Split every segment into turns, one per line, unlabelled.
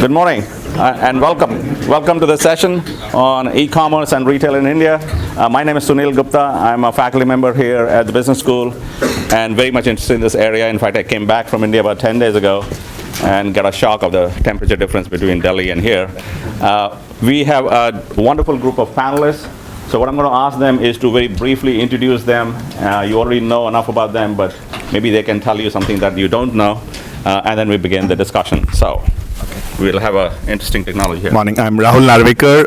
Good morning and welcome. Welcome to the session on e-commerce and retail in India. My name is Sunil Gupta. I'm a faculty member here at the business school and very much interested in this area. In fact, I came back from India about 10 days ago and got a shock of the temperature difference between Delhi and here. We have a wonderful group of panelists. So what I'm going to ask them is to very briefly introduce them. You already know enough about them, but maybe they can tell you something that you don't know, and then we begin the discussion. So we'll have an interesting technology here.
Morning, I'm Rahul Narvekar.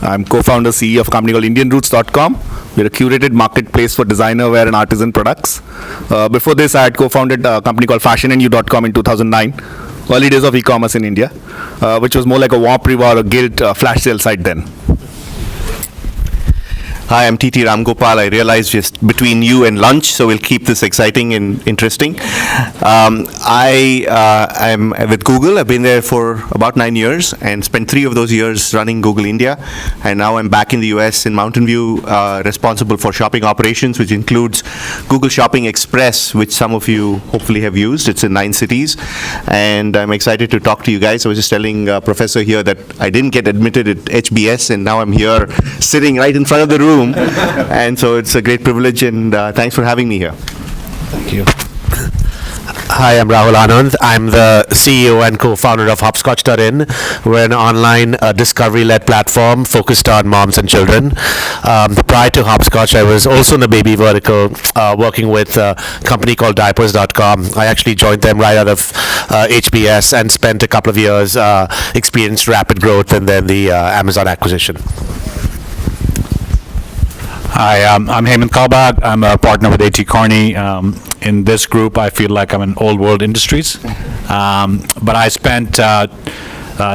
I'm co-founder, CEO of a company called Indianroots.com. We're a curated marketplace for designer wear and artisan products. Before this, I had co-founded a company called FashionandYou.com in 2009. Early days of e-commerce in India, which was more like a warp or a guild flash sale site then.
Hi, I'm TT Ramgopal. I realized just between you and lunch, so we'll keep this exciting and interesting. I am with Google. I've been there for about 9 years and spent 3 of those years running Google India. And now I'm back in the US in Mountain View, responsible for shopping operations, which includes Google Shopping Express, which some of you hopefully have used. It's in 9 cities. And I'm excited to talk to you guys. I was just telling a professor here that I didn't get admitted at HBS, and now I'm here sitting right in front of the room. And so it's a great privilege, and thanks for having me here.
Thank you.
Hi, I'm Rahul Anand. I'm the CEO and co-founder of Hopscotch.in. We're an online discovery-led platform focused on moms and children. Prior to Hopscotch, I was also in the baby vertical, working with a company called Diapers.com. I actually joined them right out of HBS and spent a couple of years, experienced rapid growth and then the Amazon acquisition.
Hi, I'm Hemant Kalbag. I'm a partner with A.T. Kearney. In this group, I feel like I'm in old world industries. But I spent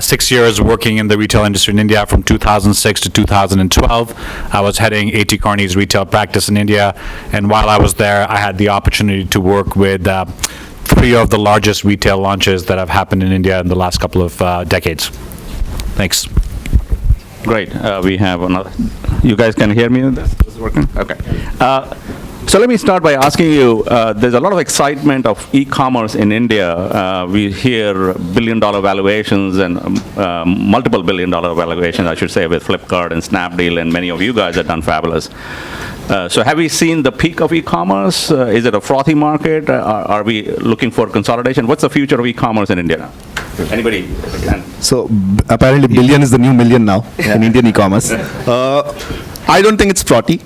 6 years working in the retail industry in India from 2006 to 2012. I was heading A.T. Kearney's retail practice in India. And while I was there, I had the opportunity to work with 3 of the largest retail launches that have happened in India in the last couple of decades. Thanks.
Great. We have another. You guys can hear me? This is working? Okay. So let me start by asking you, there's a lot of excitement of e-commerce in India. We hear billion-dollar valuations and multiple billion-dollar valuations, I should say, with Flipkart and Snapdeal, and many of you guys have done fabulous. So have we seen the peak of e-commerce? Is it a frothy market? Are we looking for consolidation? What's the future of e-commerce in India now? Anybody can?
So apparently billion is the new million now in Indian e-commerce. I don't think it's frothy.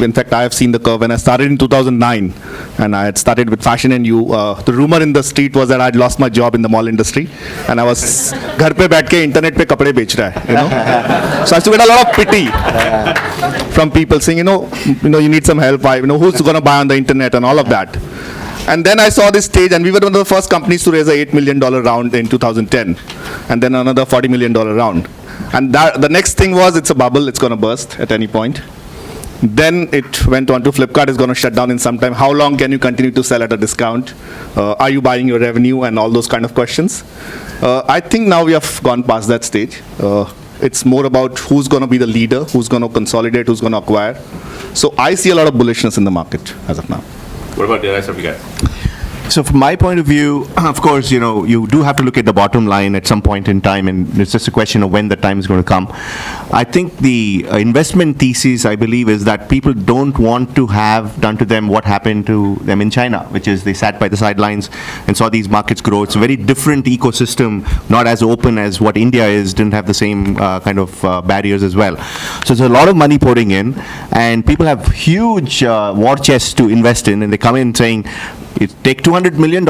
In fact, I have seen the curve. When I started in 2009, and I had started with FashionandYou, the rumor in the street was that I'd lost my job in the mall industry, and I was घर पे बैठ के internet पे कपड़े बेच रहा है, you know. So I used to get a lot of pity from people saying, you know, you need some help. Who's going to buy on the internet and all of that. And then I saw this stage, and we were one of the first companies to raise a $8 million round in 2010, and then another $40 million round. And the next thing was, it's a bubble, it's going to burst at any point. Then it went on to Flipkart is going to shut down in some time. How long can you continue to sell at a discount? Are you buying your revenue, and all those kind of questions? I think now we have gone past that stage. It's more about who's going to be the leader, who's going to consolidate, who's going to acquire. So I see a lot of bullishness in the market as of now.
What about the rest of you guys?
So from my point of view, of course, you do have to look at the bottom line at some point in time, and it's just a question of when the time is going to come. I think the investment thesis, I believe, is that people don't want to have done to them what happened to them in China, which is they sat by the sidelines and saw these markets grow. It's a very different ecosystem, not as open as what India is, didn't have the same kind of barriers as well. So there's a lot of money pouring in, and people have huge war chests to invest in, and they come in saying, take $200 million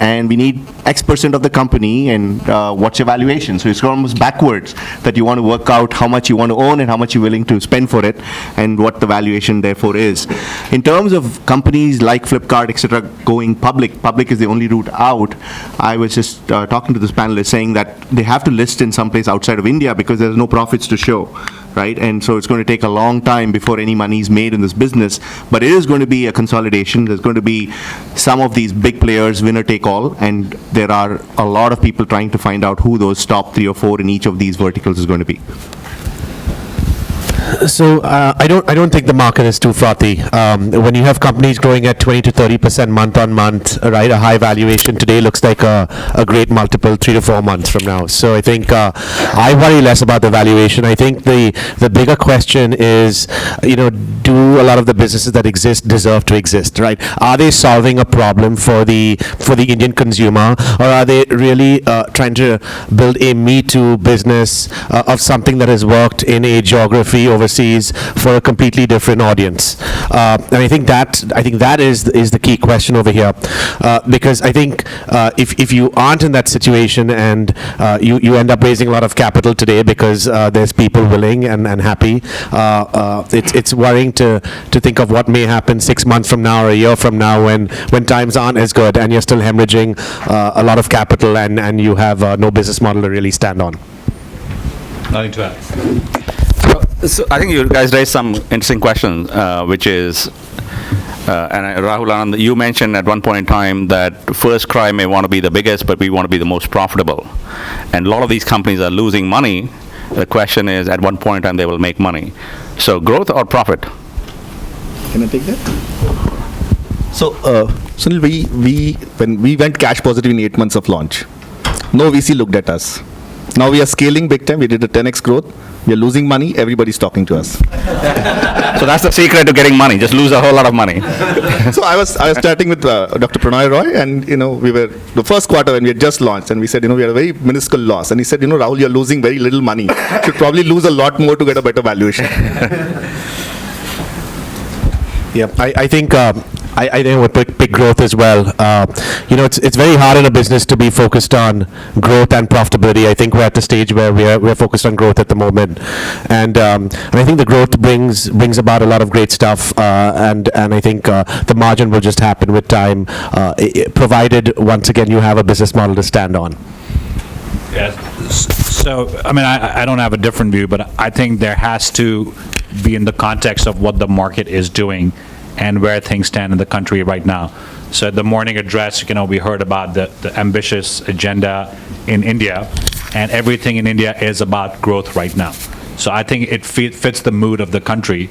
and we need X% of the company, and what's your valuation? So it's almost backwards that you want to work out how much you want to own and how much you're willing to spend for it and what the valuation therefore is. In terms of companies like Flipkart, etc., going public is the only route out. I was just talking to this panelist saying that they have to list in some place outside of India because there's no profits to show. Right? And so it's going to take a long time before any money is made in this business. But it is going to be a consolidation. There's going to be some of these big players, winner take all, and there are a lot of people trying to find out who those top 3 or 4 in each of these verticals is going to be.
So I don't think the market is too frothy. When you have companies growing at 20 to 30% month on month, right? A high valuation today looks like a great multiple 3 to 4 months from now. So I think I worry less about the valuation. I think the bigger question is, do a lot of the businesses that exist deserve to exist, right? Are they solving a problem for the Indian consumer, or are they really trying to build a Me Too business of something that has worked in a geography overseas for a completely different audience? And I think that is the key question over here, because I think if you aren't in that situation and you end up raising a lot of capital today because there's people willing and happy, it's worrying to think of what may happen 6 months from now or a year from now when times aren't as good and you're still hemorrhaging a lot of capital and you have no business model to really stand on.
Nothing to add.
So I think you guys raised some interesting questions, which is, and Rahul Anand, you mentioned at one point in time that First Cry may want to be the biggest, but we want to be the most profitable. And a lot of these companies are losing money. The question is, at one point in time, they will make money. So growth or profit?
Can I take that? So, Sunil, when we went cash positive in 8 months of launch, no VC looked at us. Now we are scaling big time. We did a 10x growth. We are losing money. Everybody's talking to us.
So that's the secret to getting money. Just lose a whole lot of money.
So I was chatting with Dr. Pranay Roy, and we were the first quarter when we had just launched, and we said we had a very minuscule loss, and he said, Rahul, you're losing very little money. Should probably lose a lot more to get a better valuation.
Yeah, I think with big growth as well, it's very hard in a business to be focused on growth and profitability. I think we're at the stage where we're focused on growth at the moment, and I think the growth brings about a lot of great stuff, and I think the margin will just happen with time, provided once again you have a business model to stand on.
Yes. So, I don't have a different view, but I think there has to be in the context of what the market is doing and where things stand in the country right now. So at the morning address, we heard about the ambitious agenda in India, and everything in India is about growth right now. So I think it fits the mood of the country.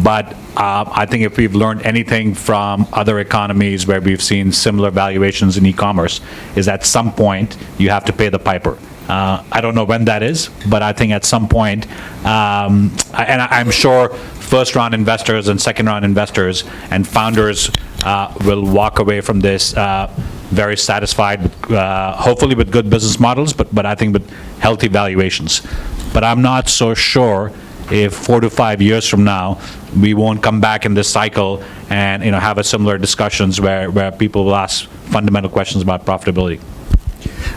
But I think if we've learned anything from other economies where we've seen similar valuations in e-commerce, is at some point you have to pay the piper. I don't know when that is, but I think at some point, and I'm sure first-round investors and second-round investors and founders will walk away from this very satisfied, hopefully with good business models, but I think with healthy valuations. But I'm not so sure if 4 to 5 years from now, we won't come back in this cycle and have a similar discussions where people will ask fundamental questions about profitability.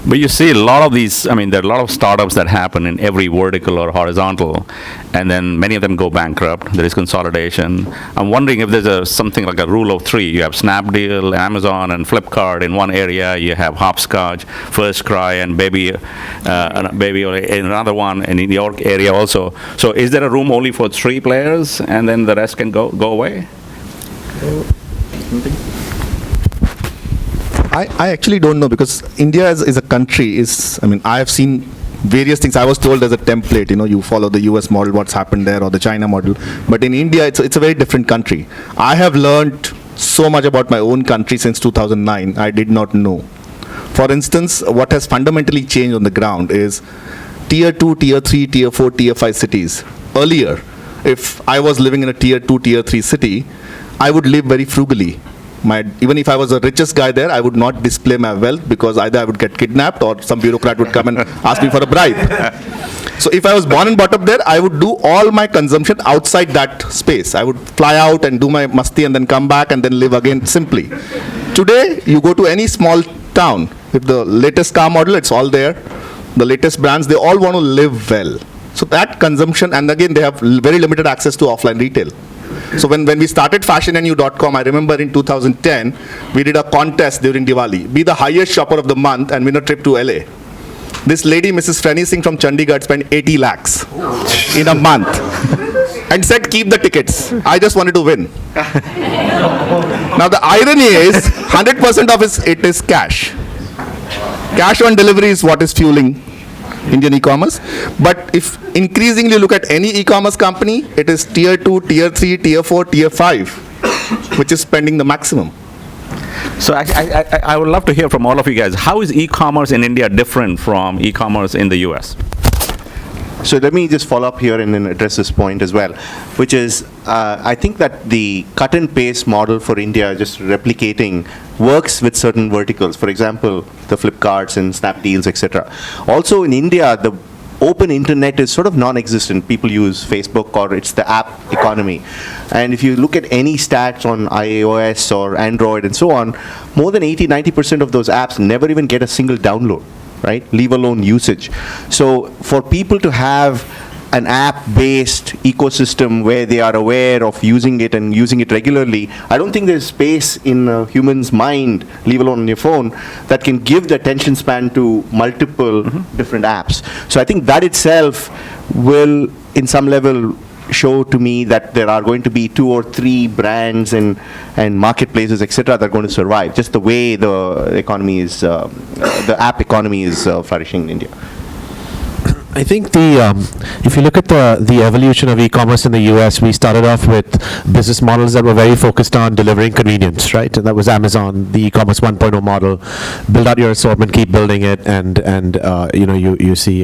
But you see a lot of these, there are a lot of startups that happen in every vertical or horizontal, and then many of them go bankrupt. There is consolidation. I'm wondering if there's something like a rule of three. You have Snapdeal, Amazon, and Flipkart in one area. You have Hopscotch, First Cry, and Baby in another one in New York area also. So is there a room only for 3 players, and then the rest can go away?
I actually don't know, because India is a country, I have seen various things. I was told as a template, you follow the US model, what's happened there, or the China model. But in India, it's a very different country. I have learned so much about my own country since 2009, I did not know. For instance, what has fundamentally changed on the ground is tier 2, tier 3, tier 4, tier 5 cities. Earlier, if I was living in a tier 2, tier 3 city, I would live very frugally. Even if I was the richest guy there, I would not display my wealth, because either I would get kidnapped or some bureaucrat would come and ask me for a bribe. So if I was born and brought up there, I would do all my consumption outside that space. I would fly out and do my masti and then come back and then live again simply. Today, you go to any small town, with the latest car model, it's all there. The latest brands, they all want to live well. So that consumption, and again, they have very limited access to offline retail. So when we started FashionandYou.com, I remember in 2010, we did a contest during Diwali. Be the highest shopper of the month and win a trip to LA. This lady, Mrs. Frenny Singh from Chandigarh, spent 80 lakhs in a month and said, keep the tickets. I just wanted to win. Now the irony is, 100% of it is cash. Cash on delivery is what is fueling Indian e-commerce. But if increasingly look at any e-commerce company, it is tier 2, tier 3, tier 4, tier 5, which is spending the maximum.
So I would love to hear from all of you guys. How is e-commerce in India different from e-commerce in the US?
So let me just follow up here and then address this point as well, which is I think that the cut and paste model for India, just replicating, works with certain verticals. For example, the Flipkarts and Snapdeals, etc. Also in India, the open internet is sort of non-existent. People use Facebook, or it's the app economy. And if you look at any stats on iOS or Android and so on, more than 80-90% of those apps never even get a single download, right? Leave alone usage. So for people to have an app-based ecosystem where they are aware of using it and using it regularly, I don't think there's space in a human's mind, leave alone on your phone, that can give the attention span to multiple different apps. So I think that itself will, in some level, show to me that there are going to be 2 or 3 brands and marketplaces, etc., that are going to survive, just the way the economy is, the app economy is flourishing in India.
I think if you look at the evolution of e-commerce in the US, we started off with business models that were very focused on delivering convenience, right? And that was Amazon, the e-commerce 1.0 model. Build out your assortment, keep building it, and you see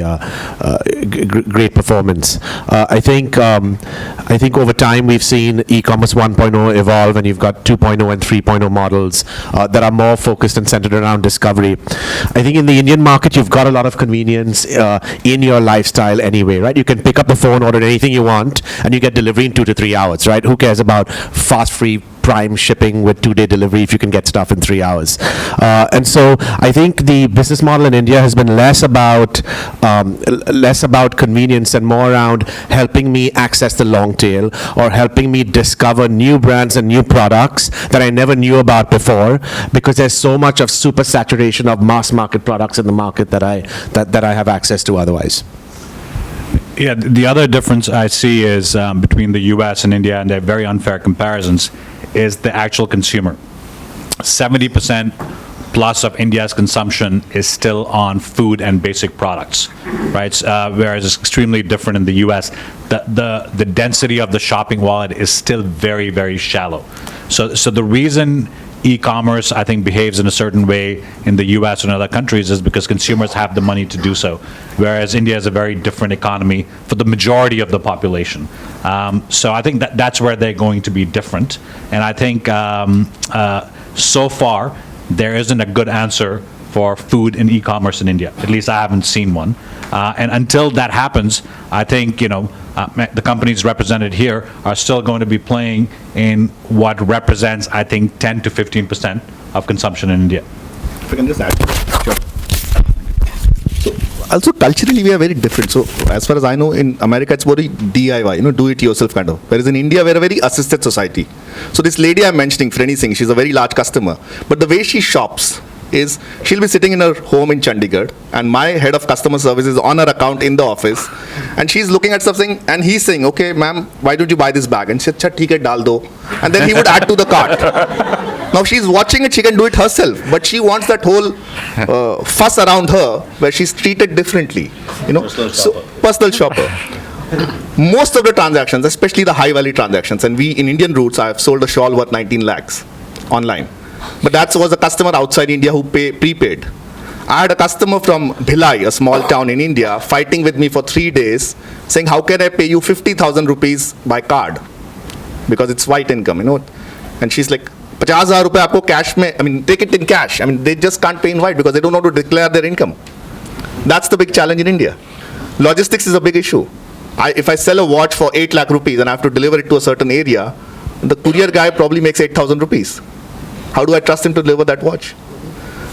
great performance. I think over time we've seen e-commerce 1.0 evolve, and you've got 2.0 and 3.0 models that are more focused and centered around discovery. I think in the Indian market, you've got a lot of convenience in your lifestyle anyway, right? You can pick up the phone, order anything you want, and you get delivery in 2 to 3 hours, right? Who cares about fast, free, prime shipping with 2-day delivery if you can get stuff in 3 hours? And so I think the business model in India has been less about convenience and more around helping me access the long tail, or helping me discover new brands and new products that I never knew about before, because there's so much of super saturation of mass market products in the market that I have access to otherwise.
Yeah, the other difference I see is between the US and India, and they're very unfair comparisons, is the actual consumer. 70% plus of India's consumption is still on food and basic products, right? Whereas it's extremely different in the US. The density of the shopping wallet is still very, very shallow. So the reason e-commerce, I think, behaves in a certain way in the US and other countries is because consumers have the money to do so, whereas India is a very different economy for the majority of the population. So I think that's where they're going to be different. And I think so far, there isn't a good answer for food in e-commerce in India. At least I haven't seen one. And until that happens, I think, the companies represented here are still going to be playing in what represents, I think, 10 to 15% of consumption in India.
If I can just add. Sure. So also culturally we are very different. So as far as I know, in America it's very DIY, do it yourself kind of. Whereas in India we're a very assisted society. So this lady I'm mentioning, Frenny Singh, she's a very large customer. But the way she shops is she'll be sitting in her home in Chandigarh, and my head of customer service is on her account in the office, and she's looking at something, and he's saying, okay, ma'am, why don't you buy this bag? And she said, "Theek hai, dal do." And then he would add to the cart. Now she's watching it, she can do it herself, but she wants that whole fuss around her where she's treated differently. Personal shopper. Most of the transactions, especially the high value transactions, and we in Indianroots, I have sold a shawl worth 19 lakhs online. But that was a customer outside India who prepaid. I had a customer from Bhilai, a small town in India, fighting with me for 3 days, saying, how can I pay you 50,000 rupees by card? Because it's white income, And she's like, 50,000 rupees aapko cash mein, take it in cash. They just can't pay in white because they don't know how to declare their income. That's the big challenge in India. Logistics is a big issue. If I sell a watch for 8 lakh rupees and I have to deliver it to a certain area, the courier guy probably makes 8,000 rupees. How do I trust him to deliver that watch?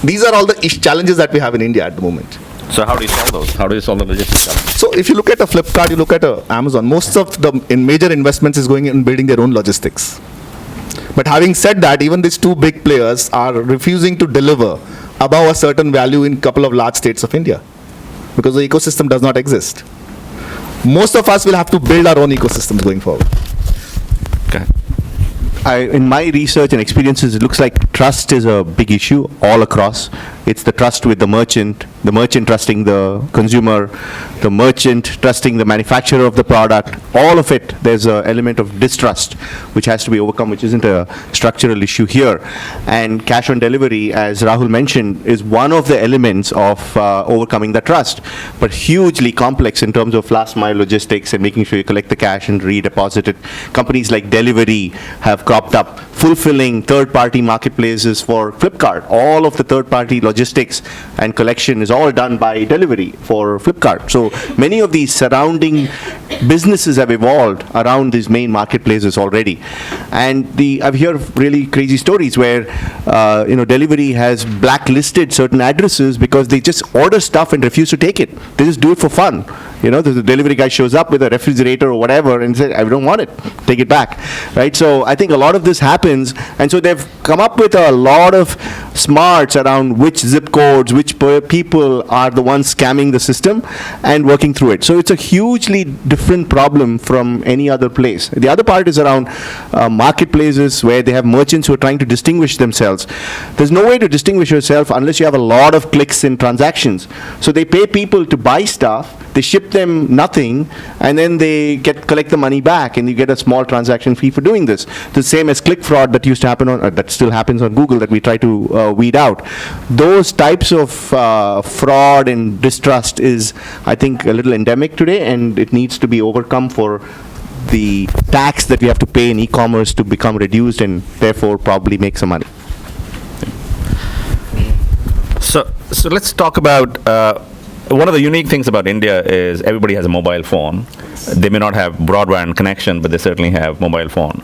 These are all the challenges that we have in India at the moment.
So how do you solve those? How do you solve the logistics challenges?
So if you look at a Flipkart, you look at Amazon, most of the major investments is going in building their own logistics. But having said that, even these 2 big players are refusing to deliver above a certain value in a couple of large states of India because the ecosystem does not exist. Most of us will have to build our own ecosystems going forward.
Okay.
In my research and experiences, it looks like trust is a big issue all across. It's the trust with the merchant, the merchant trusting the consumer, the merchant trusting the manufacturer of the product, all of it, there's an element of distrust which has to be overcome, which isn't a structural issue here. And cash on delivery, as Rahul mentioned, is one of the elements of overcoming the trust, but hugely complex in terms of last mile logistics and making sure you collect the cash and redeposit it. Companies like Delivery have cropped up, fulfilling third-party marketplaces for Flipkart. All of the third-party logistics and collection is all done by Delivery for Flipkart. So many of these surrounding businesses have evolved around these main marketplaces already. And I've heard really crazy stories where Delivery has blacklisted certain addresses because they just order stuff and refuse to take it. They just do it for fun. The delivery guy shows up with a refrigerator or whatever and says, I don't want it, take it back, right? So I think a lot of this happens, and so they've come up with a lot of smarts around which zip codes, which people are the ones scamming the system and working through it. So it's a hugely different problem from any other place. The other part is around marketplaces where they have merchants who are trying to distinguish themselves. There's no way to distinguish yourself unless you have a lot of clicks and transactions. So they pay people to buy stuff, they ship them nothing, and then they collect the money back, and you get a small transaction fee for doing this. The same as click fraud that used to happen that still happens on Google that we try to weed out. Those types of fraud and distrust is, I think, a little endemic today, and it needs to be overcome for the tax that we have to pay in e-commerce to become reduced and therefore probably make some money.
So let's talk about one of the unique things about India is everybody has a mobile phone. They may not have broadband connection, but they certainly have mobile phone.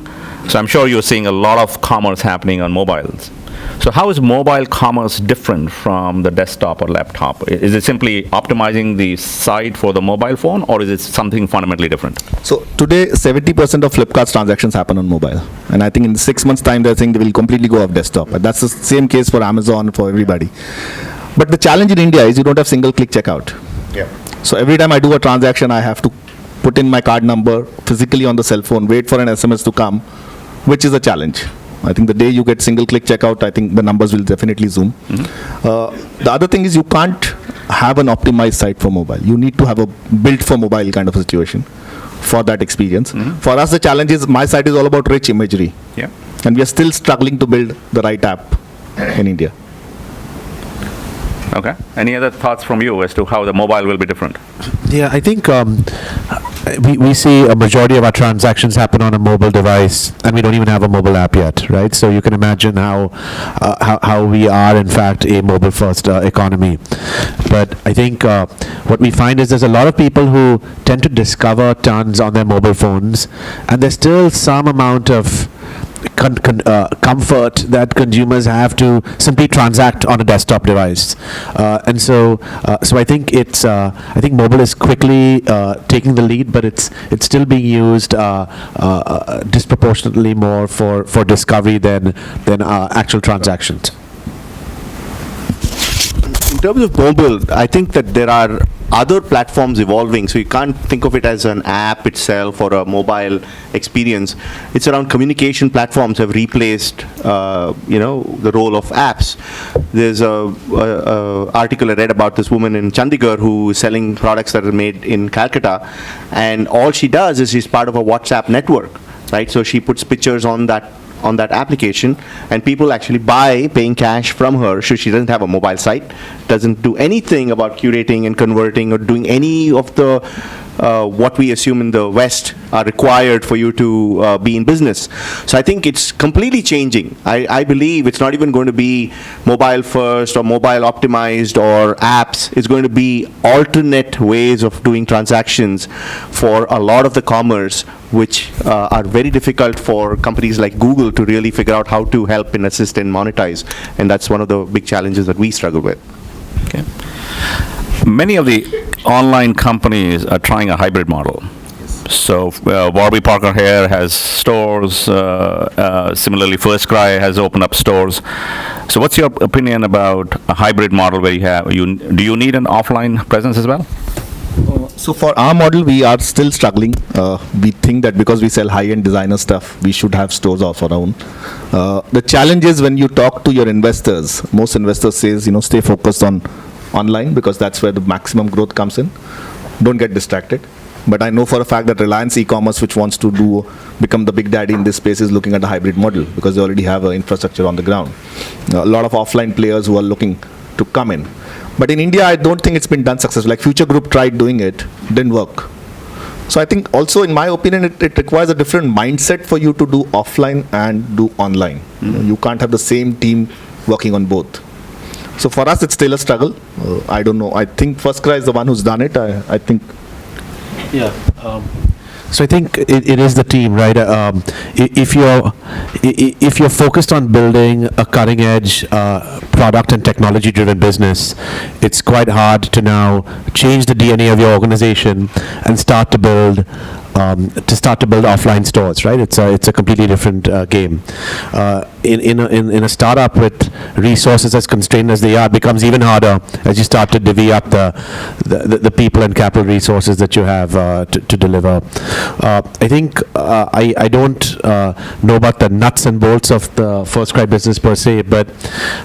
So I'm sure you're seeing a lot of commerce happening on mobiles. So how is mobile commerce different from the desktop or laptop? Is it simply optimizing the site for the mobile phone, or is it something fundamentally different?
So today, 70% of Flipkart's transactions happen on mobile. And I think in 6 months' time, they're saying they will completely go off desktop. And that's the same case for Amazon, for everybody. But the challenge in India is you don't have single-click checkout.
Yeah.
So every time I do a transaction, I have to put in my card number physically on the cell phone, wait for an SMS to come, which is a challenge. I think the day you get single-click checkout, I think the numbers will definitely zoom. Mm-hmm. The other thing is you can't have an optimized site for mobile. You need to have a built for mobile kind of a situation for that experience. Mm-hmm. For us, the challenge is my site is all about rich imagery.
Yeah.
And we are still struggling to build the right app in India.
Okay. Any other thoughts from you as to how the mobile will be different?
Yeah, I think we see a majority of our transactions happen on a mobile device, and we don't even have a mobile app yet, right? So you can imagine how we are, in fact, a mobile-first economy. But I think what we find is there's a lot of people who tend to discover tons on their mobile phones, and there's still some amount of comfort that consumers have to simply transact on a desktop device, and so I think I think mobile is quickly taking the lead, but it's still being used disproportionately more for discovery than actual transactions.
In terms of mobile, I think that there are other platforms evolving, so you can't think of it as an app itself or a mobile experience. It's around communication platforms have replaced, the role of apps. There's a article I read about this woman in Chandigarh who is selling products that are made in Calcutta, and all she does is she's part of a WhatsApp network, right? So she puts pictures on that application, and people actually buy paying cash from her. So she doesn't have a mobile site, doesn't do anything about curating and converting or doing any of the what we assume in the West are required for you to be in business. So I think it's completely changing. I believe it's not even going to be mobile first or mobile optimized or apps. It's going to be alternate ways of doing transactions for a lot of the commerce, which are very difficult for companies like Google to really figure out how to help and assist and monetize. And that's one of the big challenges that we struggle with.
Okay. Many of the online companies are trying a hybrid model. So Warby Parker here has stores. Similarly, First Cry has opened up stores. So what's your opinion about a hybrid model where do you need an offline presence as well?
So for our model, we are still struggling. We think that because we sell high-end designer stuff, we should have stores of our own. The challenge is when you talk to your investors, most investors says, stay focused on online because that's where the maximum growth comes in. Don't get distracted. But I know for a fact that Reliance e-commerce, which wants to become the big daddy in this space, is looking at a hybrid model because they already have an infrastructure on the ground. A lot of offline players who are looking to come in. But in India, I don't think it's been done successfully. Like Future Group tried doing it, didn't work. So I think also, in my opinion, it requires a different mindset for you to do offline and do online. You can't have the same team working on both. So for us, it's still a struggle. I don't know. I think FirstCry is the one who's done it. I think.
Yeah. So I think it is the team, right? If you're focused on building a cutting edge product and technology driven business, it's quite hard to now change the DNA of your organization and start to build offline stores, right? It's a completely different game. In a startup with resources as constrained as they are, it becomes even harder as you start to divvy up the people and capital resources that you have to deliver. I think I don't know about the nuts and bolts of the FirstCry business per se, but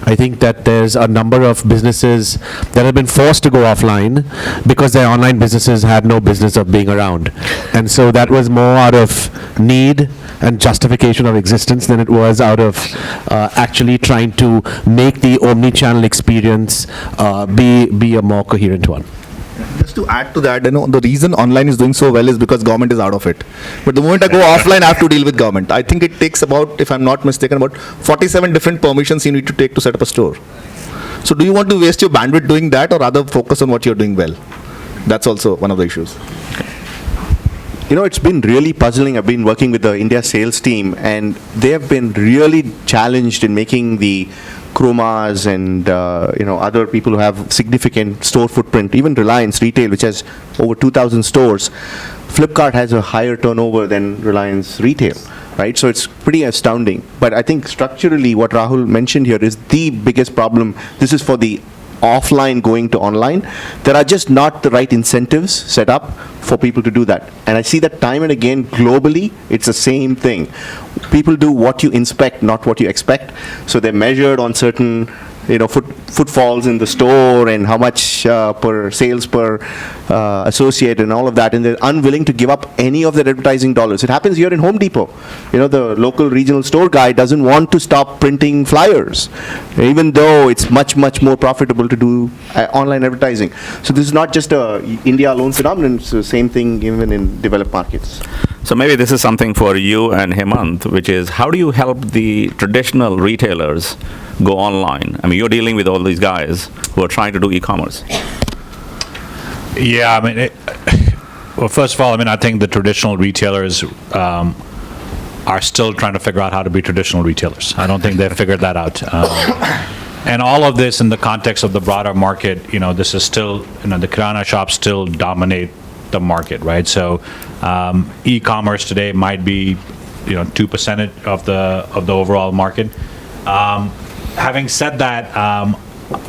I think that there's a number of businesses that have been forced to go offline because their online businesses had no business of being around, and so that was more out of need and justification of existence than it was out of actually trying to make the omni-channel experience be a more coherent one.
Just to add to that, the reason online is doing so well is because government is out of it. But the moment I go offline, I have to deal with government. I think it takes about, if I'm not mistaken, about 47 different permissions you need to take to set up a store. So do you want to waste your bandwidth doing that, or rather focus on what you're doing well? That's also one of the issues.
It's been really puzzling. I've been working with the India sales team, and they have been really challenged in making the Chromas and other people who have significant store footprint, even Reliance Retail, which has over 2,000 stores. Flipkart has a higher turnover than Reliance Retail, right? So it's pretty astounding. But I think structurally what Rahul mentioned here is the biggest problem. This is for the offline going to online. There are just not the right incentives set up for people to do that. And I see that time and again globally, it's the same thing. People do what you inspect, not what you expect. So they're measured on certain footfalls in the store and how much per sales per associate and all of that, and they're unwilling to give up any of their advertising dollars. It happens here in Home Depot. The local regional store guy doesn't want to stop printing flyers, even though it's much, much more profitable to do online advertising. So this is not just a India alone phenomenon, it's the same thing even in developed markets.
So maybe this is something for you and Hemant, which is how do you help the traditional retailers go online? I mean, you're dealing with all these guys who are trying to do e-commerce.
Yeah, I mean, well, first of all, I think the traditional retailers are still trying to figure out how to be traditional retailers. I don't think they've figured that out. And all of this in the context of the broader market, this is still, the Kirana shops still dominate the market, right? So e-commerce today might be, 2% of the overall market. Having said that,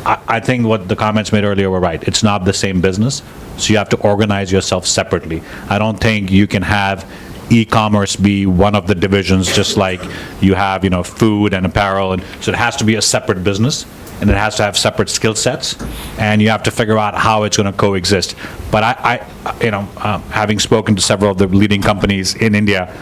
I think what the comments made earlier were right. It's not the same business, so you have to organize yourself separately. I don't think you can have e-commerce be one of the divisions, just like you have, food and apparel, and so it has to be a separate business, and it has to have separate skill sets, and you have to figure out how it's going to coexist. But having spoken to several of the leading companies in India,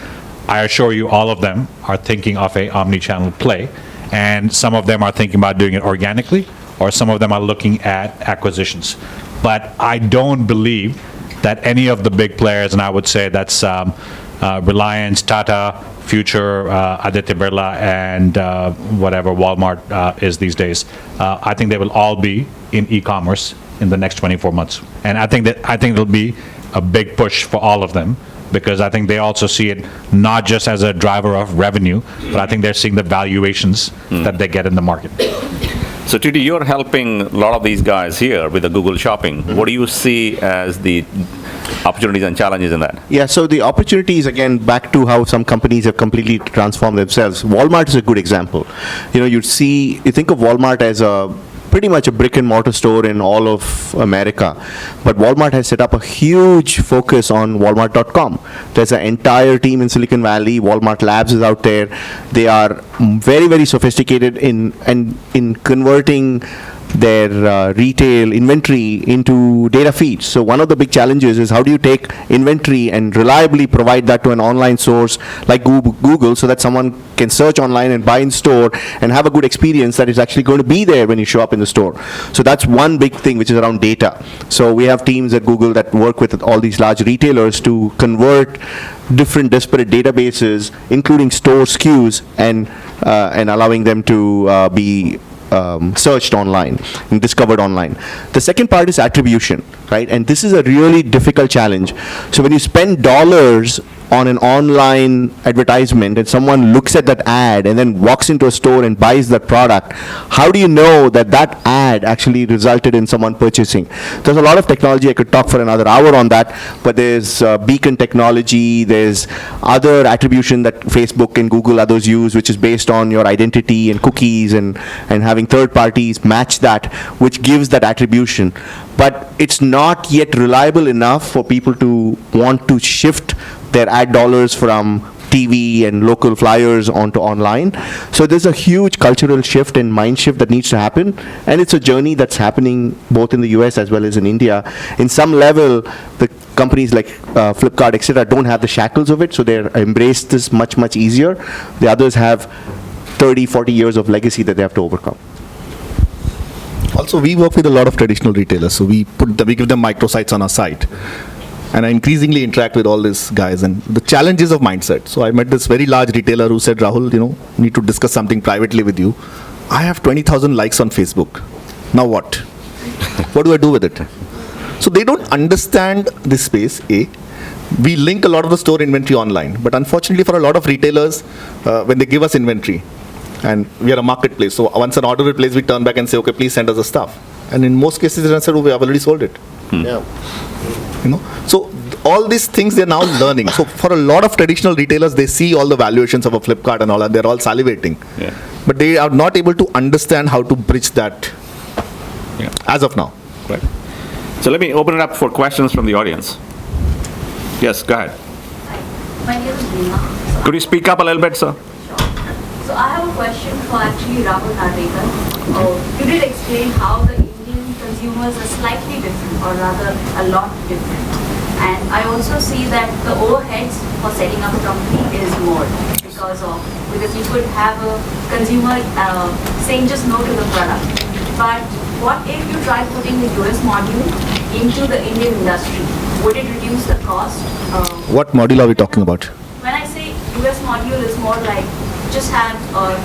I assure you all of them are thinking of a omni-channel play, and some of them are thinking about doing it organically, or some of them are looking at acquisitions. But I don't believe that any of the big players, and I would say that's Reliance, Tata, Future, Aditya Birla, and whatever Walmart is these days, I think they will all be in e-commerce in the next 24 months. And I think it'll be a big push for all of them, because I think they also see it not just as a driver of revenue, but I think they're seeing the valuations that they get in the market.
So Titi, you're helping a lot of these guys here with the Google Shopping. What do you see as the opportunities and challenges in that?
Yeah, so the opportunities, again, back to how some companies have completely transformed themselves. Walmart is a good example. You think of Walmart as pretty much a brick and mortar store in all of America. But Walmart has set up a huge focus on Walmart.com. There's an entire team in Silicon Valley. Walmart Labs is out there. They are very, very sophisticated in converting their retail inventory into data feeds. So one of the big challenges is how do you take inventory and reliably provide that to an online source like Google so that someone can search online and buy in store and have a good experience that is actually going to be there when you show up in the store. So that's one big thing, which is around data. So we have teams at Google that work with all these large retailers to convert different disparate databases, including store SKUs, and allowing them to be searched online and discovered online. The second part is attribution, right? And this is a really difficult challenge. So when you spend dollars on an online advertisement and someone looks at that ad and then walks into a store and buys that product, how do you know that that ad actually resulted in someone purchasing? There's a lot of technology. I could talk for another hour on that, but there's beacon technology, there's other attribution that Facebook and Google, others use, which is based on your identity and cookies and having third parties match that, which gives that attribution. But it's not yet reliable enough for people to want to shift their ad dollars from TV and local flyers onto online. So there's a huge cultural shift and mind shift that needs to happen, and it's a journey that's happening both in the US as well as in India. In some level, the companies like Flipkart, etc., don't have the shackles of it, so they're embraced this much easier. The others have 30, 40 years of legacy that they have to overcome.
Also, we work with a lot of traditional retailers, so we give them microsites on our site. And I increasingly interact with all these guys, and the challenges of mindset. So I met this very large retailer who said, Rahul, need to discuss something privately with you. I have 20,000 likes on Facebook. Now what? What do I do with it? So they don't understand this space, A. We link a lot of the store inventory online, but unfortunately for a lot of retailers, when they give us inventory, and we are a marketplace, so once an order is placed, we turn back and say, okay, please send us the stuff. And in most cases, they answer, oh, we have already sold it. Yeah. So all these things they're now learning. So for a lot of traditional retailers, they see all the valuations of a Flipkart and all that, they're all salivating. Yeah. But they are not able to understand how to bridge that as of now.
Right. So let me open it up for questions from the audience. Yes, go ahead.
Hi, my name is Neema.
Could you speak up a little bit, sir?
So I have a question for actually Rahul Narvekar. You did explain how the Indian consumers are slightly different, or rather a lot different. And I also see that the overheads for setting up a company is more because you could have a consumer saying just no to the product. But what if you try putting the US module into the Indian industry? Would it reduce the cost?
What module are we talking about?
When I say US module is more like just have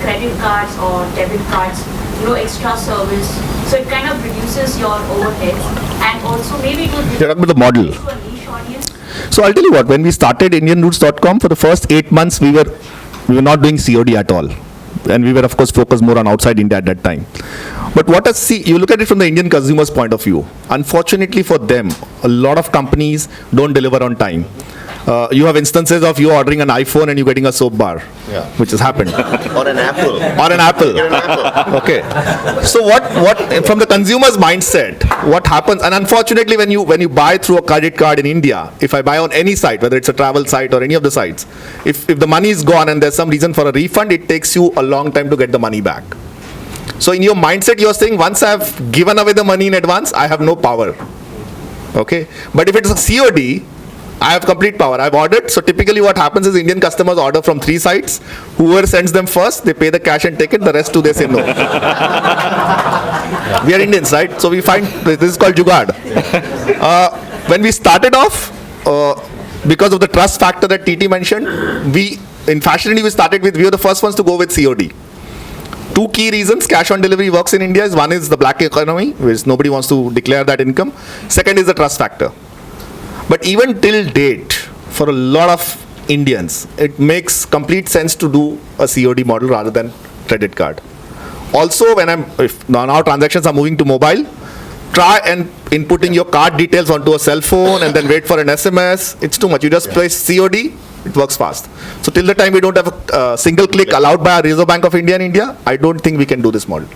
credit cards or debit cards, no extra service. So it kind of reduces your overheads, and also maybe it would be
You're talking about the model.
to a niche audience.
So I'll tell you what, when we started Indianroots.com, for the first 8 months, we were not doing COD at all. And we were, of course, focused more on outside India at that time. But you look at it from the Indian consumer's point of view. Unfortunately for them, a lot of companies don't deliver on time. You have instances of you ordering an iPhone and you getting a soap bar, which has happened.
Or an apple.
Or an apple. Okay. So what from the consumer's mindset, what happens? And unfortunately, when you buy through a credit card in India, if I buy on any site, whether it's a travel site or any of the sites, if the money is gone and there's some reason for a refund, it takes you a long time to get the money back. So in your mindset, you're saying, once I've given away the money in advance, I have no power. Okay. But if it's a COD, I have complete power. I've ordered. So typically what happens is Indian customers order from 3 sites. Whoever sends them first, they pay the cash and take it. The rest 2, they say no. We are Indians, right? So we find this is called Jugaad. When we started off, because of the trust factor that TT mentioned, in FashionandYou, we were the first ones to go with COD. 2 key reasons cash on delivery works in India is, one is the black economy, which nobody wants to declare that income. Second is the trust factor. But even till date, for a lot of Indians, it makes complete sense to do a COD model rather than credit card. Also, if now transactions are moving to mobile, try and inputting your card details onto a cell phone and then wait for an SMS. It's too much. You just press COD, it works fast. So till the time we don't have a single click allowed by our Reserve Bank of India in India, I don't think we can do this model.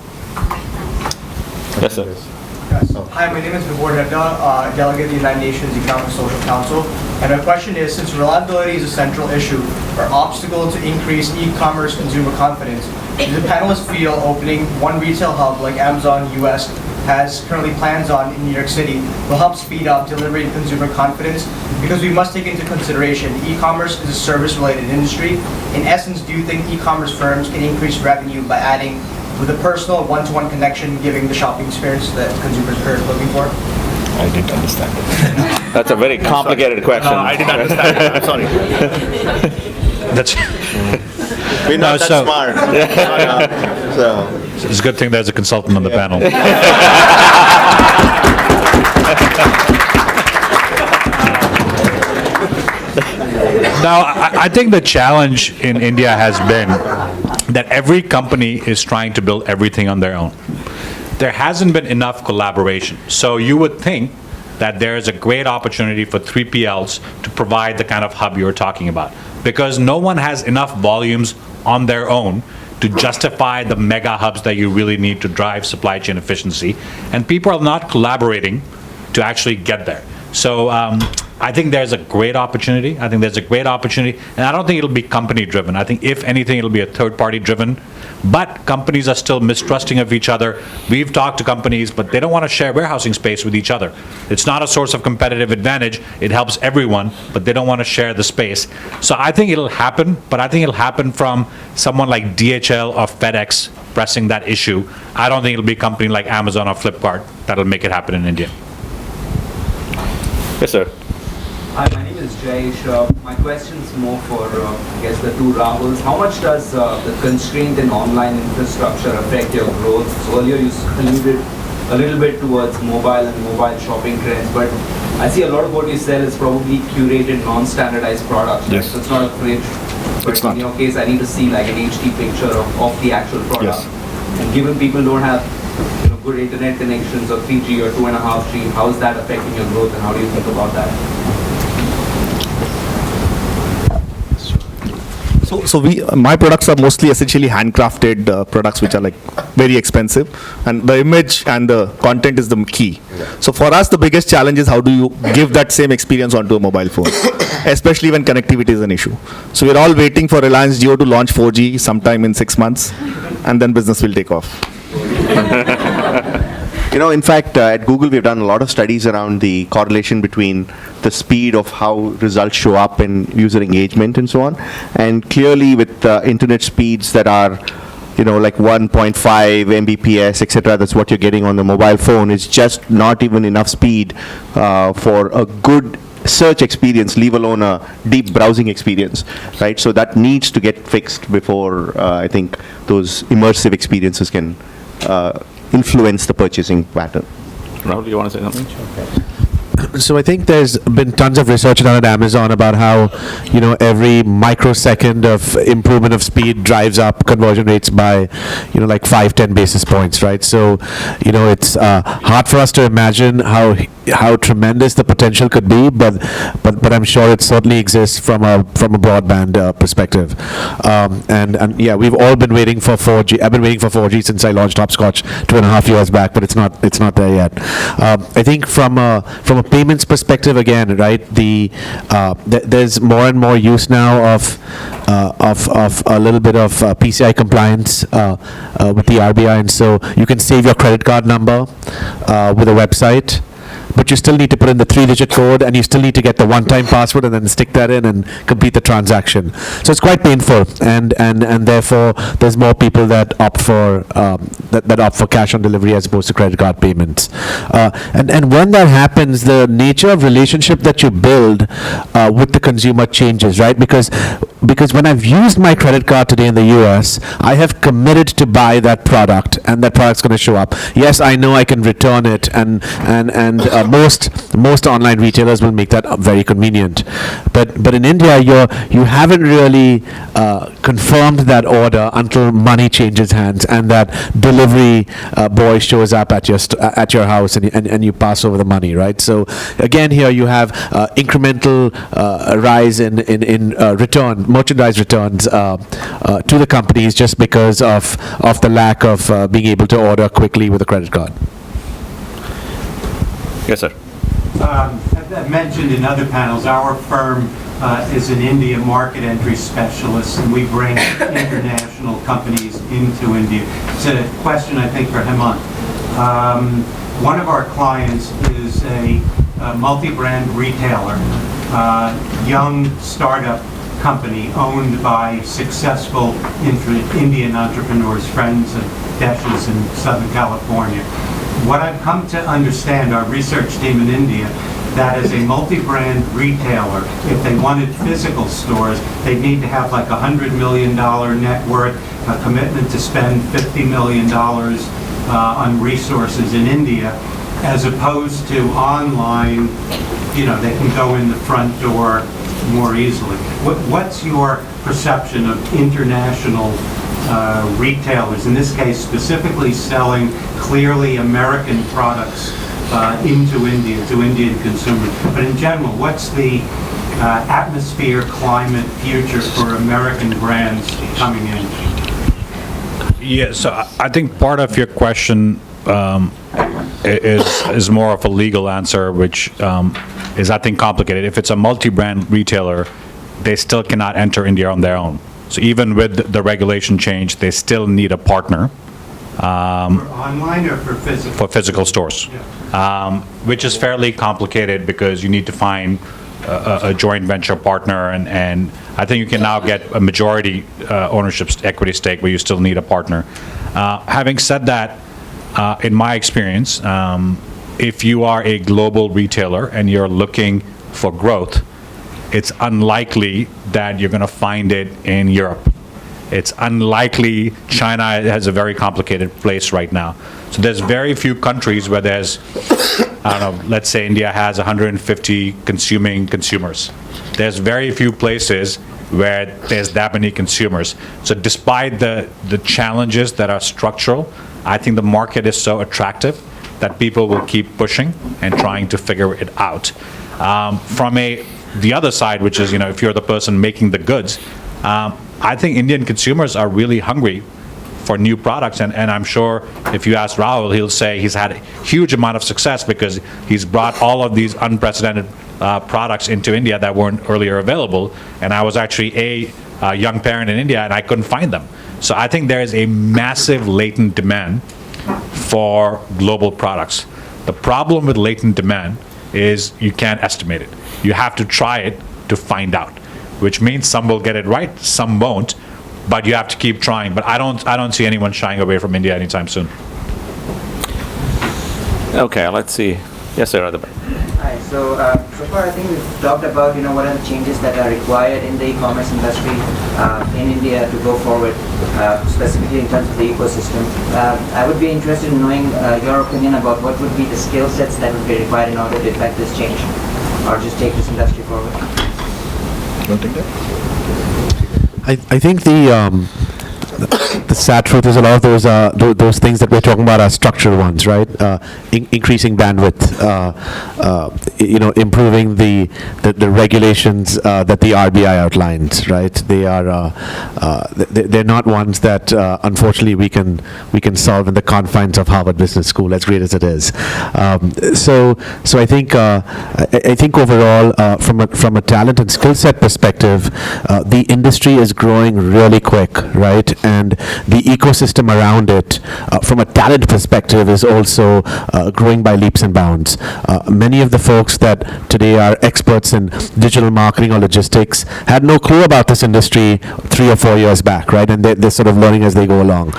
Yes, sir.
Hi, my name is Vibhor Nagda, delegate of the United Nations Economic and Social Council. And my question is, since reliability is a central issue or obstacle to increase e-commerce consumer confidence, do the panelists feel opening one retail hub like Amazon US has currently plans on in New York City will help speed up delivery and consumer confidence? Because we must take into consideration e-commerce is a service-related industry. In essence, do you think e-commerce firms can increase revenue by adding with a personal one-to-one connection, giving the shopping experience that consumers are looking for?
I didn't understand it.
That's a very complicated question.
No, I didn't understand it. I'm sorry.
That's,
We're not that
so-
smart. So,
it's a good thing there's a consultant on the panel. Now, I think the challenge in India has been that every company is trying to build everything on their own. There hasn't been enough collaboration. So you would think that there is a great opportunity for 3PLs to provide the kind of hub you're talking about, because no one has enough volumes on their own to justify the mega hubs that you really need to drive supply chain efficiency, and people are not collaborating to actually get there. So I think there's a great opportunity. I think there's a great opportunity, and I don't think it'll be company-driven. I think if anything, it'll be a third-party driven, but companies are still mistrusting of each other. We've talked to companies, but they don't want to share warehousing space with each other. It's not a source of competitive advantage. It helps everyone, but they don't want to share the space. So I think it'll happen, but I think it'll happen from someone like DHL or FedEx pressing that issue. I don't think it'll be a company like Amazon or Flipkart that'll make it happen in India.
Yes, sir.
Hi, my name is Jayesh. My question is more for, I guess, the two Rahuls. How much does the constraint in online infrastructure affect your growth? So earlier you alluded a little bit towards mobile and mobile shopping trends, but I see a lot of what you sell is probably curated, non-standardized products.
Yes.
So it's not a fridge. But
It's not.
in your case, I need to see like an HD picture of the actual product.
Yes.
And given people don't have good internet connections or 3G or 2.5G, how is that affecting your growth, and how do you think about that?
So my products are mostly essentially handcrafted products, which are like very expensive, and the image and the content is the key. So for us, the biggest challenge is how do you give that same experience onto a mobile phone, especially when connectivity is an issue. So we're all waiting for Reliance Jio to launch 4G sometime in 6 months, and then business will take off.
in fact, at Google, we've done a lot of studies around the correlation between the speed of how results show up in user engagement and so on. And clearly, with internet speeds that are, like 1.5 Mbps, etc., that's what you're getting on the mobile phone, is just not even enough speed for a good search experience, leave alone a deep browsing experience, right? So that needs to get fixed before I think those immersive experiences can influence the purchasing pattern.
Rahul, do you want to say something?
So I think there's been tons of research done at Amazon about how, every microsecond of improvement of speed drives up conversion rates by, like 5-10 basis points, right? So, it's hard for us to imagine how tremendous the potential could be, but I'm sure it certainly exists from a broadband perspective. And yeah, we've all been waiting for 4G. I've been waiting for 4G since I launched Hopscotch 2.5 years back, but it's not there yet. I think from a payments perspective, again, right? There's more and more use now of a little bit of PCI compliance with the RBI, and so you can save your credit card number with a website, but you still need to put in the 3-digit code, and you still need to get the one-time password and then stick that in and complete the transaction. So it's quite painful, and therefore there's more people that opt for that opt for cash on delivery as opposed to credit card payments. And when that happens, the nature of relationship that you build with the consumer changes, right? Because when I've used my credit card today in the US, I have committed to buy that product, and that product's going to show up. Yes, I know I can return it, and most online retailers will make that very convenient. But in India, you haven't really confirmed that order until money changes hands, and that delivery boy shows up at your house, and you pass over the money, right? So again, here you have incremental rise in merchandise returns to the companies just because of the lack of being able to order quickly with a credit card.
Yes, sir.
I've mentioned in other panels, our firm is an India market entry specialist, and we bring international companies into India. It's a question, I think, for Hemant. One of our clients is a multi-brand retailer, young startup company owned by successful Indian entrepreneurs, friends of Desh's in Southern California. What I've come to understand, our research team in India, that as a multi-brand retailer, if they wanted physical stores, they'd need to have like $100 million net worth, a commitment to spend $50 million on resources in India, as opposed to online, they can go in the front door more easily. What's your perception of international retailers, in this case specifically selling clearly American products into India, to Indian consumers? But in general, what's the atmosphere, climate, future for American brands coming in?
Yeah, so I think part of your question is more of a legal answer, which is, I think, complicated. If it's a multi-brand retailer, they still cannot enter India on their own. So even with the regulation change, they still need a partner.
For online or for physical?
For physical stores,
Yeah.
which is fairly complicated because you need to find a joint venture partner, and I think you can now get a majority ownership equity stake, but you still need a partner. Having said that, in my experience, if you are a global retailer and you're looking for growth, it's unlikely that you're going to find it in Europe. It's unlikely. China has a very complicated place right now. So there's very few countries where there's, I don't know, let's say India has 150 consumers. There's very few places where there's that many consumers. So despite the challenges that are structural, I think the market is so attractive that people will keep pushing and trying to figure it out. From the other side, which is, if you're the person making the goods, I think Indian consumers are really hungry for new products, and I'm sure if you ask Rahul, he'll say he's had a huge amount of success because he's brought all of these unprecedented products into India that weren't earlier available, and I was actually a young parent in India and I couldn't find them. So I think there is a massive latent demand for global products. The problem with latent demand is you can't estimate it. You have to try it to find out, which means some will get it right, some won't, but you have to keep trying. But I don't see anyone shying away from India anytime soon.
Okay, let's see. Yes, sir, at the back.
Hi. So far I think we've talked about what are the changes that are required in the e-commerce industry in India to go forward, specifically in terms of the ecosystem. I would be interested in knowing your opinion about what would be the skill sets that would be required in order to effect this change, or just take this industry forward.
Don't think that?
I think the sad truth is a lot of those things that we're talking about are structural ones, right? Increasing bandwidth, improving the regulations that the RBI outlines, right? They're not ones that unfortunately we can solve in the confines of Harvard Business School, as great as it is. So I think overall, from a talent and skill set perspective, the industry is growing really quick, right? And the ecosystem around it, from a talent perspective, is also growing by leaps and bounds. Many of the folks that today are experts in digital marketing or logistics had no clue about this industry 3 or 4 years back, right? And they're sort of learning as they go along.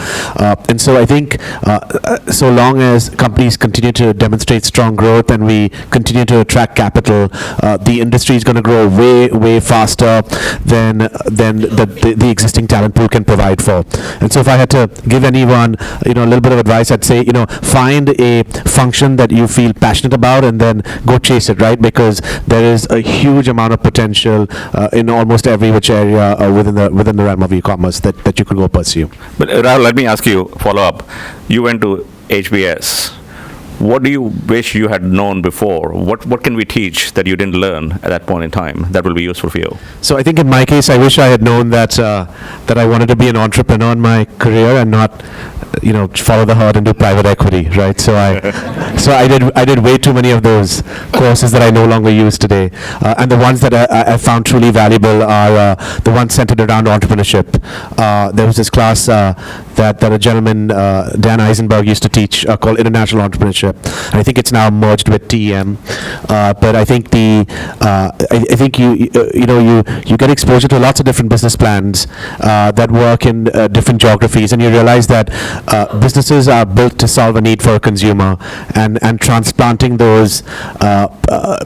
And so I think so long as companies continue to demonstrate strong growth and we continue to attract capital, the industry is going to grow way faster than the existing talent pool can provide for. And so if I had to give anyone, a little bit of advice, I'd say, find a function that you feel passionate about and then go chase it, right? Because there is a huge amount of potential in almost every which area within the realm of e-commerce that you could go pursue.
But Rahul, let me ask you follow up. You went to HBS. What do you wish you had known before? What can we teach that you didn't learn at that point in time that will be useful for you?
So I think in my case, I wish I had known that I wanted to be an entrepreneur in my career and not, follow the herd and do private equity, right? So I did way too many of those courses that I no longer use today, and the ones that I found truly valuable are the ones centered around entrepreneurship. There was this class that a gentleman, Dan Eisenberg, used to teach called International Entrepreneurship. And I think it's now merged with TEM. But I think I think you get exposure to lots of different business plans that work in different geographies, and you realize that businesses are built to solve a need for a consumer, and transplanting those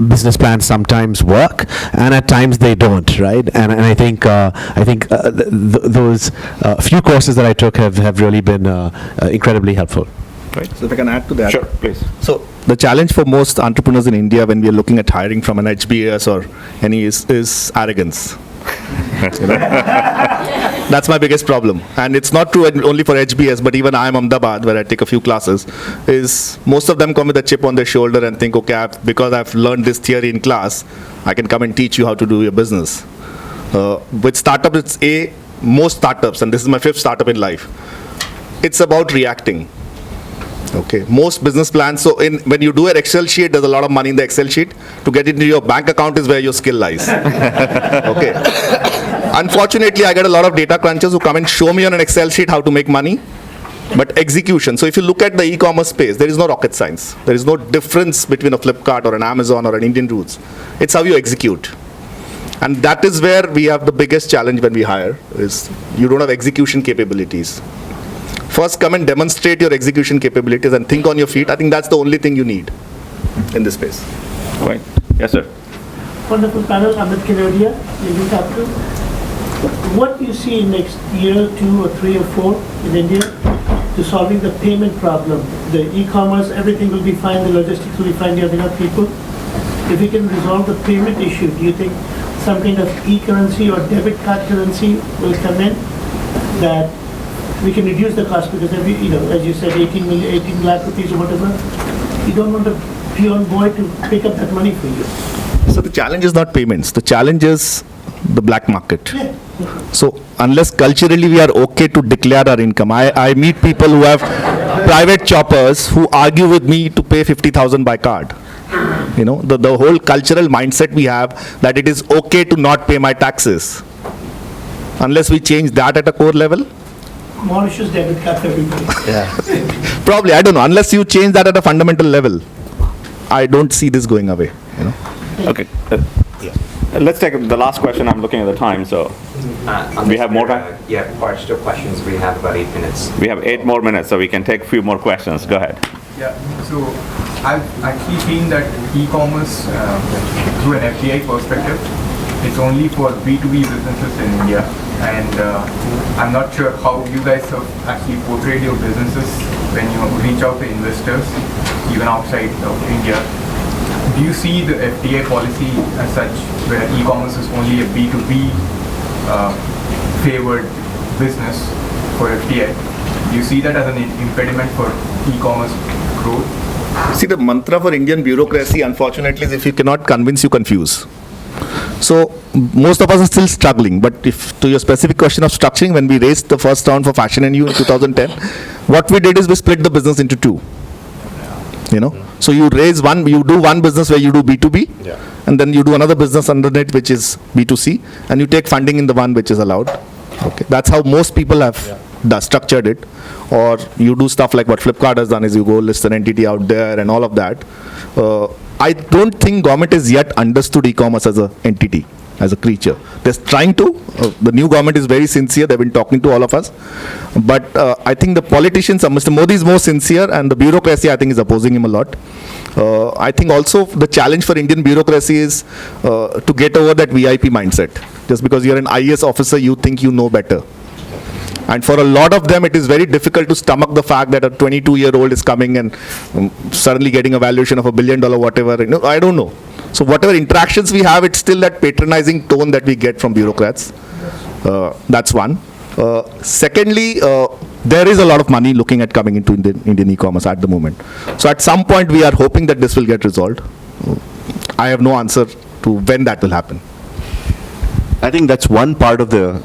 business plans sometimes work, and at times they don't, right? And I think those few courses that I took have really been incredibly helpful.
Right. So if I can add to that.
Sure, please.
So the challenge for most entrepreneurs in India when we are looking at hiring from an HBS or any is arrogance. You know? That's my biggest problem. And it's not true only for HBS, but even I am Ahmedabad, where I take a few classes, is most of them come with a chip on their shoulder and think, okay, because I've learned this theory in class, I can come and teach you how to do your business. With startup, most startups, and this is my 5th startup in life, it's about reacting. Okay, most business plans, so when you do an Excel sheet, there's a lot of money in the Excel sheet. To get into your bank account is where your skill lies. Okay. Unfortunately, I get a lot of data crunchers who come and show me on an Excel sheet how to make money, but execution. So if you look at the e-commerce space, there is no rocket science. There is no difference between a Flipkart or an Amazon or an Indianroots. It's how you execute. And that is where we have the biggest challenge when we hire, is you don't have execution capabilities. First, come and demonstrate your execution capabilities and think on your feet. I think that's the only thing you need in this space.
Right. Yes, sir.
Wonderful panel. Amit Kinodia, Indian Capital. What do you see in next year, 2 or 3 or 4 in India to solving the payment problem? The e-commerce, everything will be fine. The logistics will be fine. You have enough people. If we can resolve the payment issue, do you think some kind of e-currency or debit card currency will come in that we can reduce the cost? Because as you said, 18 lakh rupees or whatever, you don't want a peon boy to pick up that money for you.
So the challenge is not payments. The challenge is the black market.
Yeah.
So unless culturally we are okay to declare our income, I meet people who have private choppers who argue with me to pay 50,000 by card. You know, the whole cultural mindset we have that it is okay to not pay my taxes. Unless we change that at a core level.
Mauritius debit card for everybody.
Yeah. Probably, I don't know. Unless you change that at a fundamental level, I don't see this going away. You know.
Okay. Let's take the last question. I'm looking at the time, so we have more time?
Yeah, partial questions. We have about 8 minutes.
We have 8 more minutes, so we can take a few more questions. Go ahead.
Yeah, so I've actually seen that e-commerce through an FDI perspective, it's only for B2B businesses in India. And I'm not sure how you guys have actually portrayed your businesses when you reach out to investors, even outside of India. Do you see the FDI policy as such, where e-commerce is only a B2B favored business for FDI? Do you see that as an impediment for e-commerce growth?
See, the mantra for Indian bureaucracy, unfortunately, is if you cannot convince, you confuse. So most of us are still struggling, but if to your specific question of structuring, when we raised the first round for FashionandYou in 2010, what we did is we split the business into 2. You know, so you do one business where you do B2B, and then you do another business underneath which is B2C, and you take funding in the one which is allowed. Okay, that's how most people have structured it. Or you do stuff like what Flipkart has done, is you go list an entity out there and all of that. I don't think government has yet understood e-commerce as an entity, as a creature. They're trying to. The new government is very sincere. They've been talking to all of us. But I think the politicians, Mr. Modi is more sincere, and the bureaucracy, I think, is opposing him a lot. I think also the challenge for Indian bureaucracy is to get over that VIP mindset. Just because you're an IAS officer, you think you know better. And for a lot of them, it is very difficult to stomach the fact that a 22-year-old is coming and suddenly getting a valuation of $1 billion, whatever. You know, I don't know. So whatever interactions we have, it's still that patronizing tone that we get from bureaucrats. That's one. Secondly, there is a lot of money looking at coming into Indian e-commerce at the moment. So at some point, we are hoping that this will get resolved. I have no answer to when that will happen.
I think that's one part of the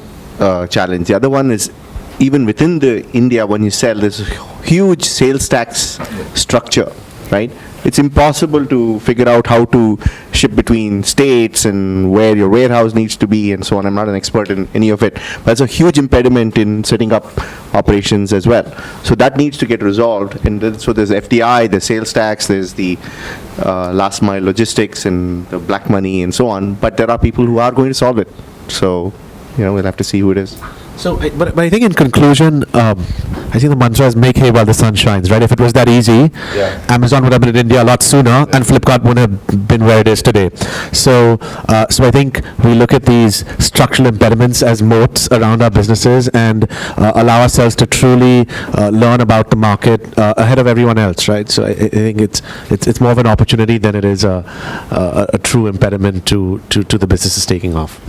challenge. The other one is, even within the India, when you sell, there's a huge sales tax structure, right? It's impossible to figure out how to ship between states and where your warehouse needs to be and so on. I'm not an expert in any of it, but it's a huge impediment in setting up operations as well. So that needs to get resolved. And then, so there's FDI, there's sales tax, there's the last mile logistics and the black money and so on. But there are people who are going to solve it. So, we'll have to see who it is.
So, but I think in conclusion, I think the mantra is make hay while the sun shines, right? If it was that easy, Amazon would have been in India a lot sooner, and Flipkart wouldn't have been where it is today. So, so I think we look at these structural impediments as moats around our businesses and allow ourselves to truly learn about the market ahead of everyone else, right? So I think it's more of an opportunity than it is a true impediment to the businesses taking off.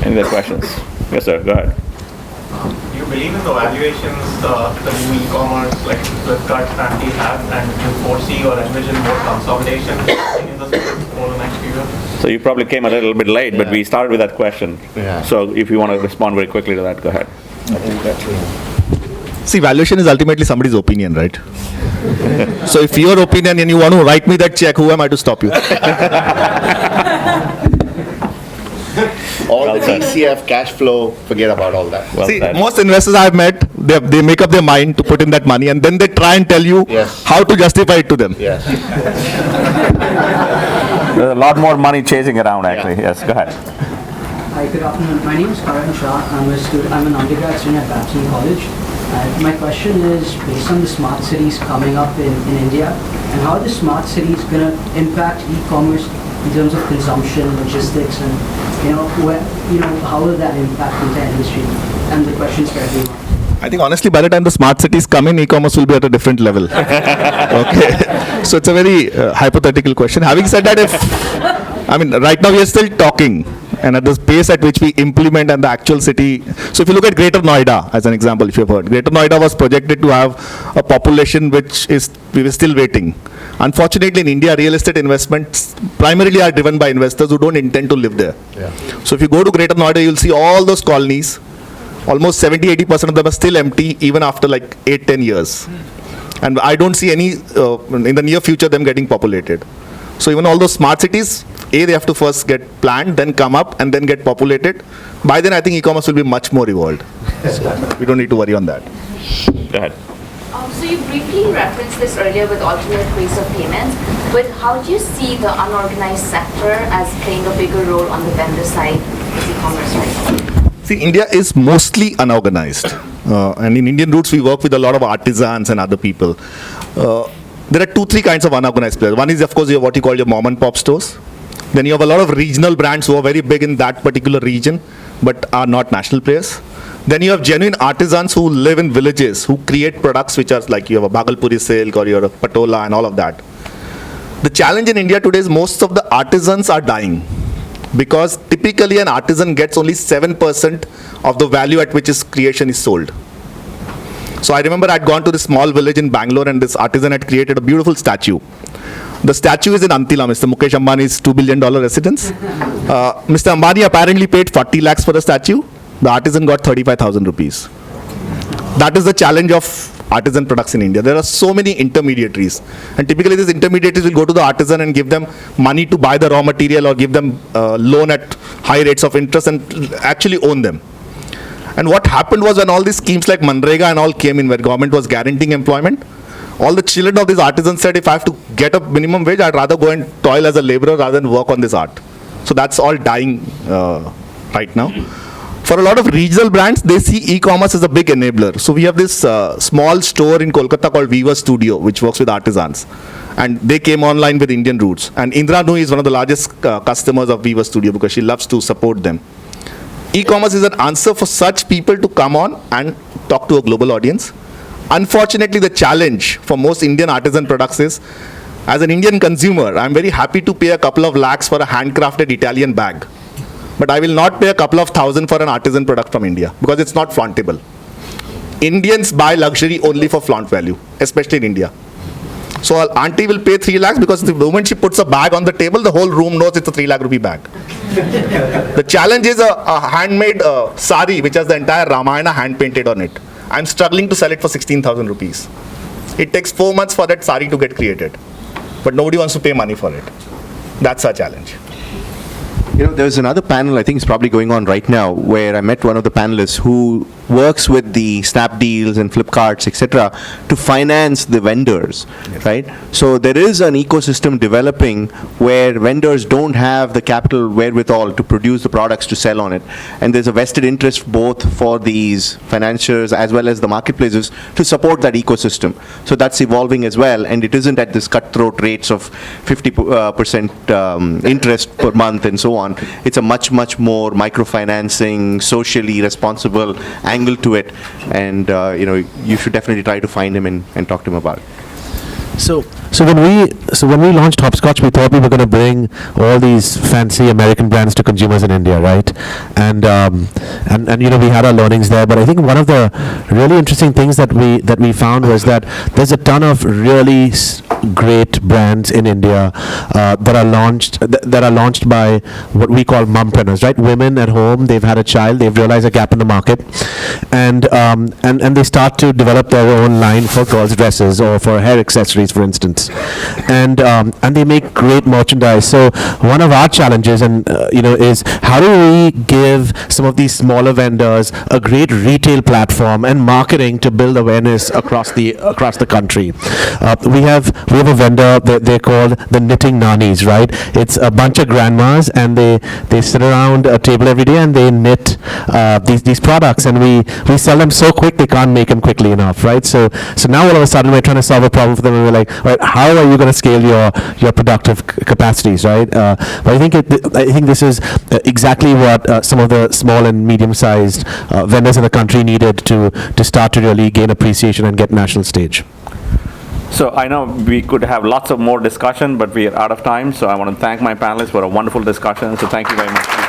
Any other questions? Yes, sir. Go ahead.
Do you believe in the valuations the new e-commerce like Flipkart currently have, and do you foresee or envision more consolidation in the space over the next few years?
So you probably came a little bit late, but we started with that question.
Yeah.
So if you want to respond very quickly to that, go ahead.
I think that's
See, valuation is ultimately somebody's opinion, right? So if your opinion and you want to write me that check, who am I to stop you?
all the DCF, cash flow, forget about all that.
See, most investors I've met, they make up their mind to put in that money and then they try and tell you how to justify it to them.
Yes.
There's a lot more money chasing around, actually. Yes, go ahead.
Hi, good afternoon. My name is Karan Shah. I'm an undergrad student at Babson College. My question is based on the smart cities coming up in India, and how are the smart cities going to impact e-commerce in terms of consumption, logistics, and how will that impact the industry? And the questions for everyone.
I think honestly, by the time the smart cities come in, e-commerce will be at a different level. Okay, so it's a very hypothetical question. Having said that, right now we are still talking, and at the pace at which we implement and the actual city. So if you look at Greater Noida as an example, if you've heard, Greater Noida was projected to have a population we were still waiting. Unfortunately, in India, real estate investments primarily are driven by investors who don't intend to live there.
Yeah.
So if you go to Greater Noida, you'll see all those colonies. Almost 70-80% of them are still empty even after like 8-10 years. And I don't see any, in the near future, them getting populated. So even all those smart cities, they have to first get planned, then come up, and then get populated. By then, I think e-commerce will be much more evolved. So we don't need to worry on that.
Go ahead.
So you briefly referenced this earlier with alternate ways of payments, but how do you see the unorganized sector as playing a bigger role on the vendor side of e-commerce right now?
See, India is mostly unorganized. And in Indianroots, we work with a lot of artisans and other people. There are 2-3 kinds of unorganized players. One is, of course, what you call your mom and pop stores. Then you have a lot of regional brands who are very big in that particular region, but are not national players. Then you have genuine artisans who live in villages, who create products which are like you have a Bhagalpuri silk or your patola and all of that. The challenge in India today is most of the artisans are dying, because typically an artisan gets only 7% of the value at which his creation is sold. So I remember I'd gone to this small village in Bangalore and this artisan had created a beautiful statue. The statue is in Antila, Mr. Mukesh Ambani's $2 billion residence. Mr. Ambani apparently paid 40 lakhs for the statue. The artisan got 35,000 rupees. That is the challenge of artisan products in India. There are so many intermediaries. And typically these intermediaries will go to the artisan and give them money to buy the raw material or give them loan at high rates of interest and actually own them. And what happened was when all these schemes like Manrega and all came in where government was guaranteeing employment, all the children of these artisans said, if I have to get a minimum wage, I'd rather go and toil as a laborer rather than work on this art. So that's all dying right now. For a lot of regional brands, they see e-commerce as a big enabler. So we have this small store in Kolkata called Weaver Studio, which works with artisans. And they came online with Indianroots. And Indra Nui is one of the largest customers of Weaver Studio because she loves to support them. E-commerce is an answer for such people to come on and talk to a global audience. Unfortunately, the challenge for most Indian artisan products is, as an Indian consumer, I'm very happy to pay a couple of lakhs for a handcrafted Italian bag. But I will not pay a couple of thousand for an artisan product from India because it's not flauntable. Indians buy luxury only for flaunt value, especially in India. So our auntie will pay 3 lakhs because the moment she puts a bag on the table, the whole room knows it's a 3 lakh rupee bag. The challenge is a handmade sari, which has the entire Ramayana hand painted on it. I'm struggling to sell it for 16,000 rupees. It takes 4 months for that sari to get created. But nobody wants to pay money for it. That's our challenge.
You know, there's another panel, I think it's probably going on right now, where I met one of the panelists who works with the Snapdeals and Flipkarts, etc., to finance the vendors, right? So there is an ecosystem developing where vendors don't have the capital wherewithal to produce the products to sell on it. And there's a vested interest both for these financiers as well as the marketplaces to support that ecosystem. So that's evolving as well, and it isn't at this cutthroat rates of 50% interest per month and so on. It's a much, much more microfinancing, socially responsible angle to it, and you know, you should definitely try to find him and talk to him about it.
So when we launched Hopscotch, we thought we were going to bring all these fancy American brands to consumers in India, right? And you know, we had our learnings there. But I think one of the really interesting things that we found was that there's a ton of really great brands in India that are launched by what we call mompreneurs, right? Women at home, they've had a child, they've realized a gap in the market, and they start to develop their own line for girls' dresses or for hair accessories, for instance, and they make great merchandise. So one of our challenges, is how do we give some of these smaller vendors a great retail platform and marketing to build awareness across the country. We have a vendor that they're called the Knitting Nannies, right? It's a bunch of grandmas, and they sit around a table every day and they knit these products, and we sell them so quick they can't make them quickly enough, right? So now all of a sudden we're trying to solve a problem for them, and we're like, all right, how are you going to scale your productive capacities, right? But I think this is exactly what some of the small and medium-sized vendors in the country needed to start to really gain appreciation and get national stage.
So I know we could have lots of more discussion, but we are out of time. So I want to thank my panelists for a wonderful discussion. So thank you very much.